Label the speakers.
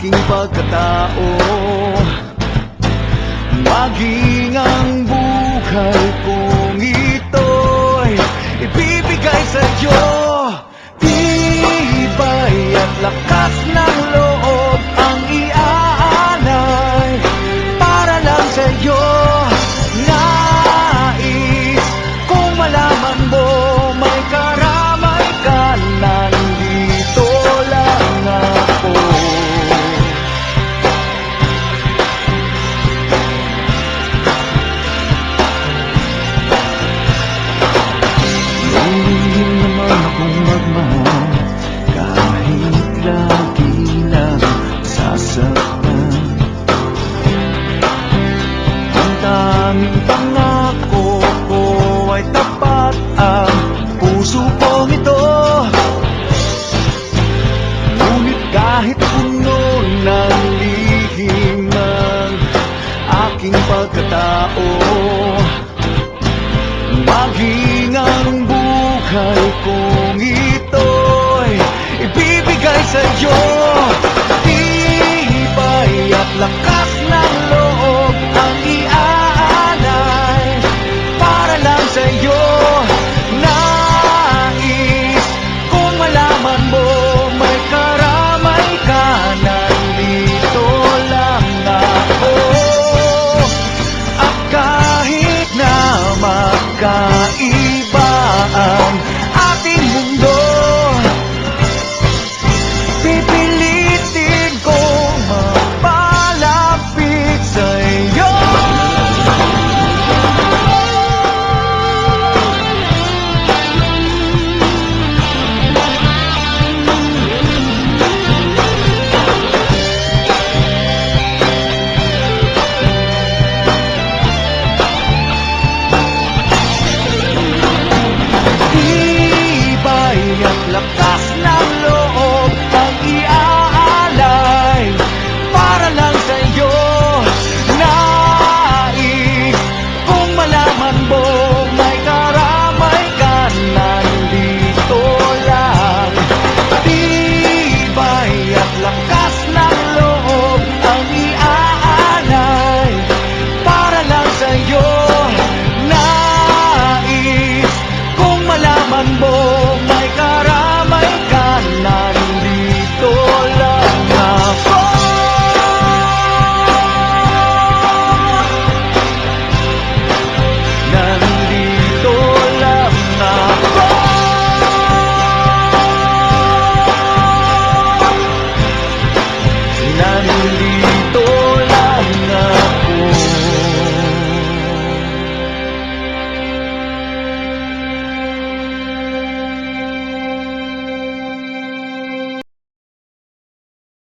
Speaker 1: aking pagkatao. Maging ang buhay kong ito'y ibibigay sa'yo. Tibay at lakas ng loob ang iaalay para lang sa'yo. Nais kung malaman mo may karamay ka, nandito lang ako. Lihim naman akong magmahal kahit lagi lang sasaktan. Ang tanging pangako ko ay tapat, ang puso kong ito. Ngunit kahit puno ng lihim ang aking pagkatao, maging ang buhay kong ito'y ibibigay sa'yo.